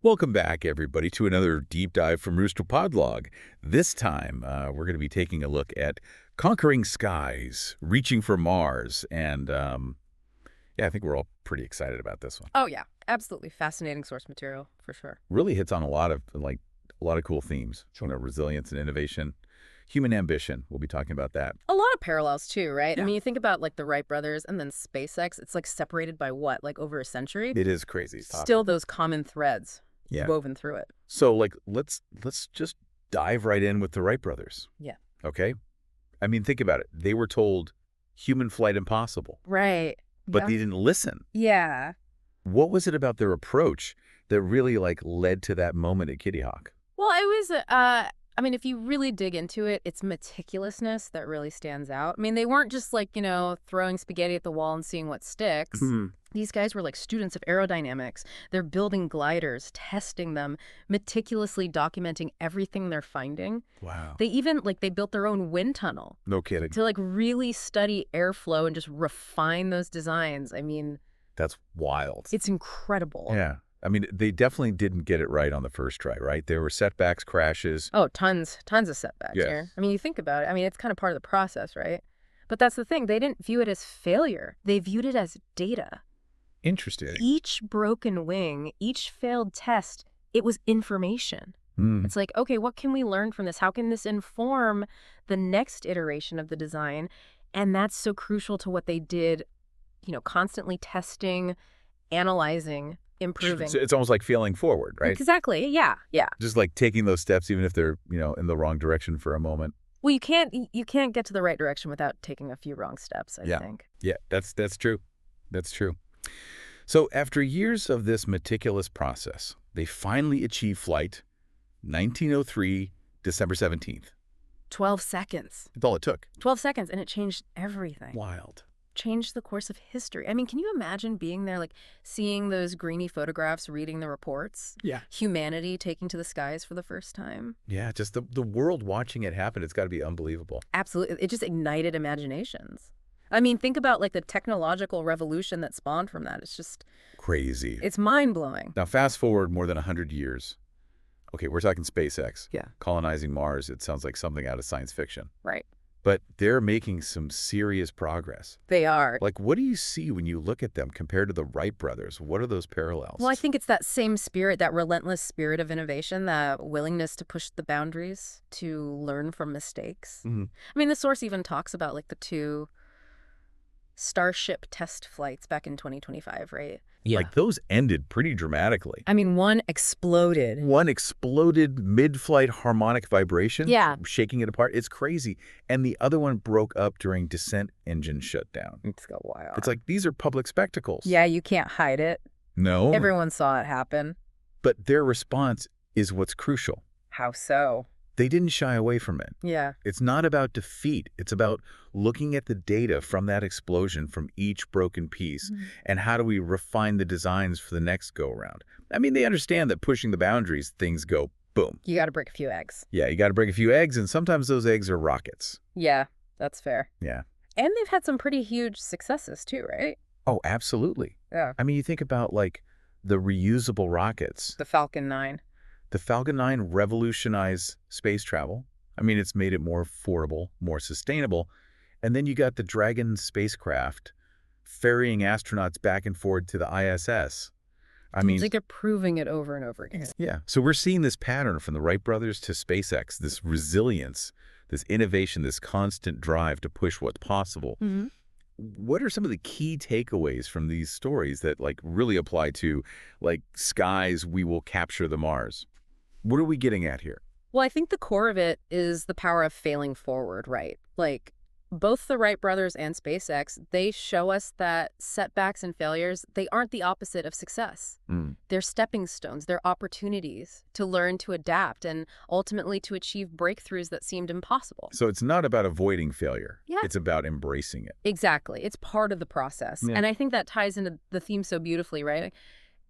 Welcome back, everybody, to another deep dive from Rooster Podlog. This time, we're going to be taking a look at conquering skies, reaching for Mars, and yeah, I think we're all pretty excited about this one. Oh, yeah. Absolutely fascinating source material, for sure. Really hits on a lot of cool themes. Resilience and innovation, human ambition. We'll be talking about that. A lot of parallels, too, right? Yeah. I mean, you think about, like, the Wright brothers and then SpaceX. It's, like, separated by what? Like, over a century? It is crazy. Still those common threads woven through it. So, let's just dive right in with the Wright brothers. Yeah. Okay? I mean, think about it. They were told human flight impossible. Right. But they didn't listen. Yeah. What was it about their approach that really, led to that moment at Kitty Hawk? Well, it was, I mean, if you really dig into it, it's meticulousness that really stands out. I mean, they weren't just like, throwing spaghetti at the wall and seeing what sticks. These guys were like students of aerodynamics. They're building gliders, testing them, meticulously documenting everything they're finding. Wow. They even, they built their own wind tunnel. No kidding. To, really study airflow and just refine those designs. I mean... That's wild. It's incredible. Yeah. I mean, they definitely didn't get it right on the first try, right? There were setbacks, crashes. Oh, tons of setbacks here. I mean, you think about it. I mean, it's kind of part of the process, right? But that's the thing. They didn't view it as failure. They viewed it as data. Interesting. Each broken wing, each failed test, it was information. It's like, okay, what can we learn from this? How can this inform the next iteration of the design? And that's so crucial to what they did, constantly testing, analyzing, improving. So it's almost like failing forward, right? Exactly. Yeah. Just like taking those steps, even if they're, in the wrong direction for a moment. Well, you can't get to the right direction without taking a few wrong steps, I think. Yeah, that's true. That's true. So after years of this meticulous process, they finally achieved flight 1903, December 17th. 12 seconds. That's all it took. 12 seconds, and it changed everything. Wild. Changed the course of history. I mean, can you imagine being there, seeing those grainy photographs, reading the reports? Yeah. Humanity taking to the skies for the first time? Yeah, just the world watching it happen, it's got to be unbelievable. Absolutely. It just ignited imaginations. I mean, think about, the technological revolution that spawned from that. It's just... Crazy. It's mind-blowing. Now, fast forward more than 100 years. Okay, we're talking SpaceX. Yeah. Colonizing Mars, it sounds like something out of science fiction. Right. But they're making some serious progress. They are. What do you see when you look at them compared to the Wright brothers? What are those parallels? Well, I think it's that same spirit, that relentless spirit of innovation, that willingness to push the boundaries, to learn from mistakes. I mean, the source even talks about, the two Starship test flights back in 2025, right? Yeah. Those ended pretty dramatically. I mean, one exploded. One exploded mid-flight harmonic vibration. Yeah. Shaking it apart. It's crazy. And the other one broke up during descent engine shutdown. It's got wild. It's these are public spectacles. Yeah, you can't hide it. No. Everyone saw it happen. But their response is what's crucial. How so? They didn't shy away from it. Yeah. It's not about defeat. It's about looking at the data from that explosion, from each broken piece, and how do we refine the designs for the next go-around. I mean, they understand that pushing the boundaries, things go boom. You got to break a few eggs. Yeah, you got to break a few eggs, and sometimes those eggs are rockets. Yeah, that's fair. Yeah. And they've had some pretty huge successes too, right? Oh, absolutely. Yeah. I mean, you think about, the reusable rockets. The Falcon 9. The Falcon 9 revolutionized space travel. I mean, it's made it more affordable, more sustainable. And then you got the Dragon spacecraft ferrying astronauts back and forth to the ISS. I mean, it's they're proving it over and over again. Yeah. So we're seeing this pattern from the Wright brothers to SpaceX, this resilience, this innovation, this constant drive to push what's possible. What are some of the key takeaways from these stories that really apply to skies, we will capture the Mars? What are we getting at here? Well, I think the core of it is the power of failing forward, right? Both the Wright brothers and SpaceX, they show us that setbacks and failures, they aren't the opposite of success. They're stepping stones, they're opportunities to learn to adapt and ultimately to achieve breakthroughs that seemed impossible. So it's not about avoiding failure. Yeah. It's about embracing it. Exactly. It's part of the process. Yeah. And I think that ties into the theme so beautifully, right?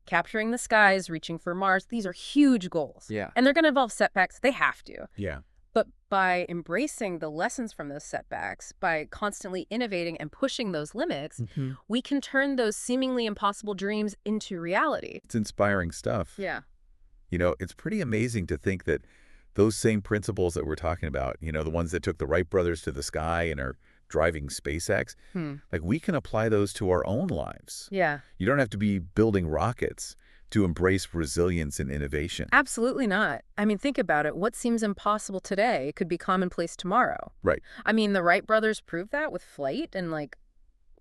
Capturing the skies, reaching for Mars, these are huge goals. Yeah. And they're going to involve setbacks. They have to. Yeah. But by embracing the lessons from those setbacks, by constantly innovating and pushing those limits, we can turn those seemingly impossible dreams into reality. It's inspiring stuff. Yeah. It's pretty amazing to think that those same principles that we're talking about, the ones that took the Wright brothers to the sky and are driving SpaceX, like we can apply those to our own lives. Yeah. You don't have to be building rockets to embrace resilience and innovation. Absolutely not. I mean, think about it. What seems impossible today could be commonplace tomorrow. Right. I mean, the Wright brothers proved that with flight, and like,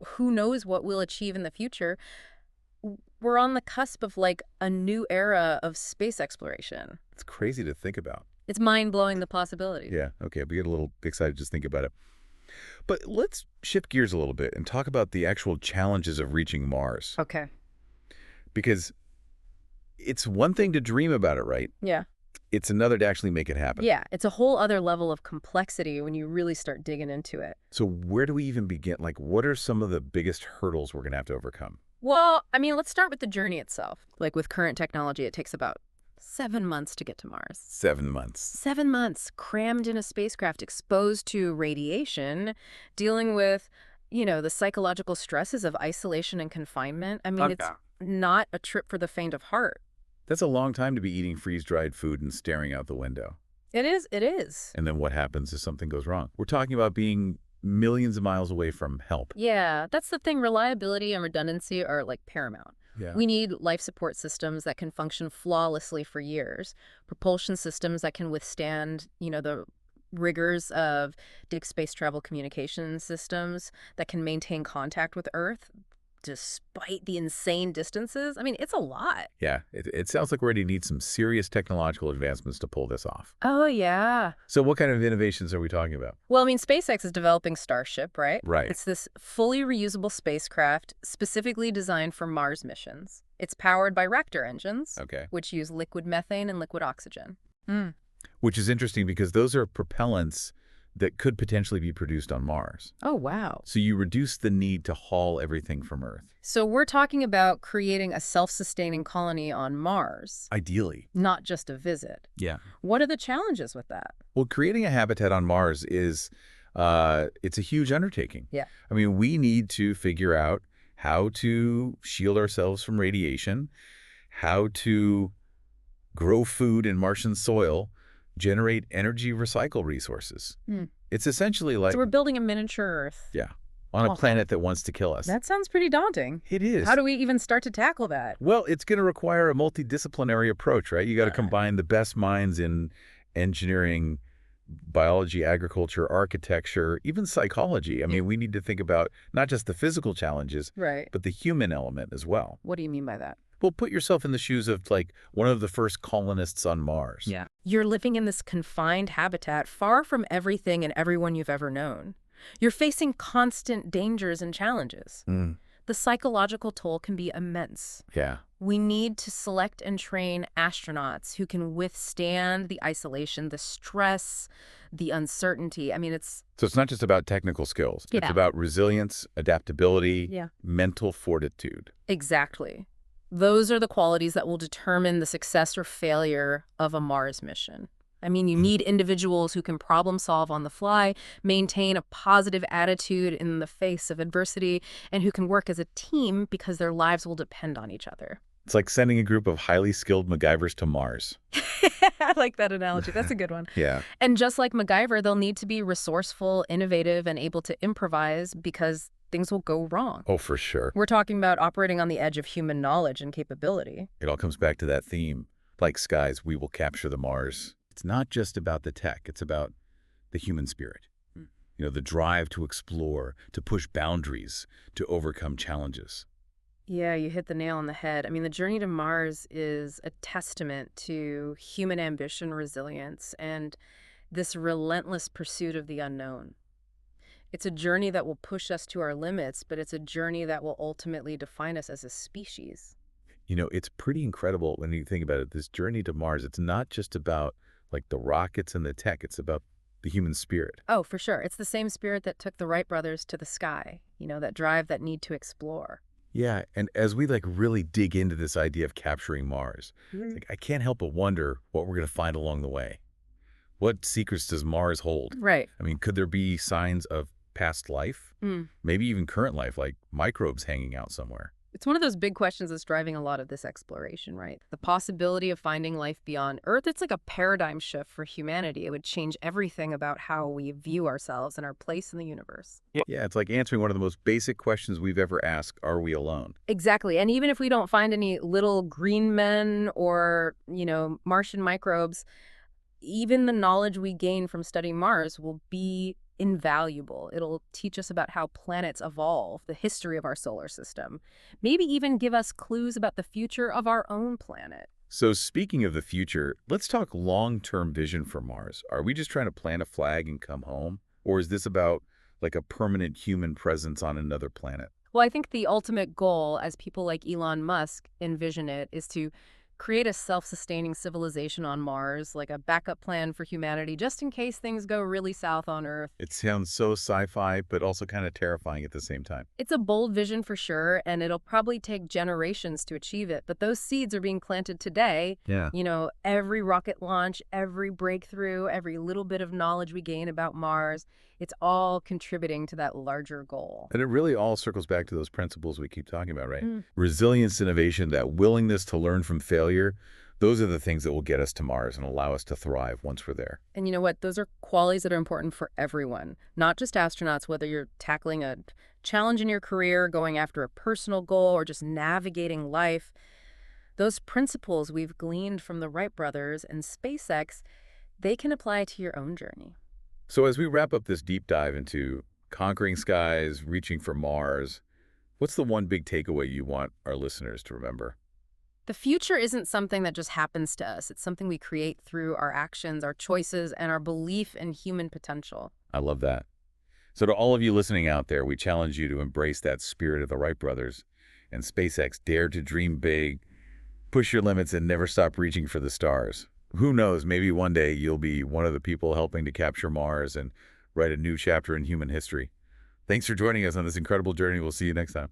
who knows what we'll achieve in the future. We're on the cusp of like a new era of space exploration. It's crazy to think about. It's mind-blowing, the possibilities. Yeah, okay, we get a little excited just think about it. But let's shift gears a little bit and talk about the actual challenges of reaching Mars. Okay. Because it's one thing to dream about it, right? Yeah. It's another to actually make it happen. Yeah, it's a whole other level of complexity when you really start digging into it. So where do we even begin? Like, what are some of the biggest hurdles we're going to have to overcome? Well, I mean, let's start with the journey itself. Like with current technology, it takes about 7 months to get to Mars. 7 months. 7 months crammed in a spacecraft, exposed to radiation, dealing with, the psychological stresses of isolation and confinement. I mean, it's not a trip for the faint of heart. That's a long time to be eating freeze-dried food and staring out the window. It is. And then what happens if something goes wrong? We're talking about being millions of miles away from help. Yeah, that's the thing. Reliability and redundancy are like paramount. Yeah. We need life support systems that can function flawlessly for years, propulsion systems that can withstand, the rigors of deep space travel communication systems that can maintain contact with Earth despite the insane distances. I mean, it's a lot. Yeah, it sounds like we already need some serious technological advancements to pull this off. Oh, yeah. So what kind of innovations are we talking about? Well, I mean, SpaceX is developing Starship, right? Right. It's this fully reusable spacecraft specifically designed for Mars missions. It's powered by Raptor engines, Okay. which use liquid methane and liquid oxygen. Which is interesting because those are propellants that could potentially be produced on Mars. Oh, wow. So you reduce the need to haul everything from Earth. So we're talking about creating a self-sustaining colony on Mars, Ideally. not just a visit. Yeah. What are the challenges with that? Well, creating a habitat on Mars is, it's a huge undertaking. Yeah. I mean, we need to figure out how to shield ourselves from radiation, how to grow food in Martian soil, generate energy, recycle resources. It's essentially like... So we're building a miniature Earth. Yeah. On a planet that wants to kill us. That sounds pretty daunting. It is. How do we even start to tackle that? Well, it's going to require a multidisciplinary approach, right? You got to combine the best minds in engineering, biology, agriculture, architecture, even psychology. I mean, we need to think about not just the physical challenges, Right. but the human element as well. What do you mean by that? Well, put yourself in the shoes of, like, one of the first colonists on Mars. Yeah. You're living in this confined habitat far from everything and everyone you've ever known. You're facing constant dangers and challenges. The psychological toll can be immense. Yeah. We need to select and train astronauts who can withstand the isolation, the stress, the uncertainty. I mean, So it's not just about technical skills. Yeah. It's about resilience, adaptability, Yeah. mental fortitude. Exactly. Those are the qualities that will determine the success or failure of a Mars mission. I mean, you need individuals who can problem solve on the fly, maintain a positive attitude in the face of adversity, and who can work as a team because their lives will depend on each other. It's like sending a group of highly skilled MacGyvers to Mars. I like that analogy. That's a good one. Yeah. And just like MacGyver, they'll need to be resourceful, innovative, and able to improvise because things will go wrong. Oh, for sure. We're talking about operating on the edge of human knowledge and capability. It all comes back to that theme. Like skies, we will capture the Mars. It's not just about the tech. It's about the human spirit. The drive to explore, to push boundaries, to overcome challenges. Yeah, you hit the nail on the head. I mean, the journey to Mars is a testament to human ambition, resilience, and this relentless pursuit of the unknown. It's a journey that will push us to our limits, but it's a journey that will ultimately define us as a species. It's pretty incredible when you think about it. This journey to Mars, it's not just about like the rockets and the tech. It's about the human spirit. Oh, for sure. It's the same spirit that took the Wright brothers to the sky, that drive, that need to explore. Yeah, and as we really dig into this idea of capturing Mars, I can't help but wonder what we're going to find along the way. What secrets does Mars hold? Right. I mean, could there be signs of past life? Maybe even current life, like microbes hanging out somewhere? It's one of those big questions that's driving a lot of this exploration, right? The possibility of finding life beyond Earth, it's like a paradigm shift for humanity. It would change everything about how we view ourselves and our place in the universe. Yeah, it's like answering one of the most basic questions we've ever asked, are we alone? Exactly. And even if we don't find any little green men or, Martian microbes, even the knowledge we gain from studying Mars will be invaluable. It'll teach us about how planets evolve, the history of our solar system, maybe even give us clues about the future of our own planet. So speaking of the future, let's talk long-term vision for Mars. Are we just trying to plant a flag and come home? Or is this about like a permanent human presence on another planet? Well, I think the ultimate goal, as people like Elon Musk envision it, is to create a self-sustaining civilization on Mars, like a backup plan for humanity, just in case things go really south on Earth. It sounds so sci-fi, but also kind of terrifying at the same time. It's a bold vision for sure, and it'll probably take generations to achieve it. But those seeds are being planted today. Yeah. Every rocket launch, every breakthrough, every little bit of knowledge we gain about Mars, it's all contributing to that larger goal. And it really all circles back to those principles we keep talking about, right? Mm. Resilience, innovation, that willingness to learn from failure, those are the things that will get us to Mars and allow us to thrive once we're there. And you know what? Those are qualities that are important for everyone, not just astronauts, whether you're tackling a challenge in your career, going after a personal goal, or just navigating life. Those principles we've gleaned from the Wright brothers and SpaceX, they can apply to your own journey. So as we wrap up this deep dive into conquering skies, reaching for Mars, what's the one big takeaway you want our listeners to remember? The future isn't something that just happens to us. It's something we create through our actions, our choices, and our belief in human potential. I love that. So to all of you listening out there, we challenge you to embrace that spirit of the Wright brothers and SpaceX. Dare to dream big, push your limits, and never stop reaching for the stars. Who knows, maybe one day you'll be one of the people helping to capture Mars and write a new chapter in human history. Thanks for joining us on this incredible journey. We'll see you next time.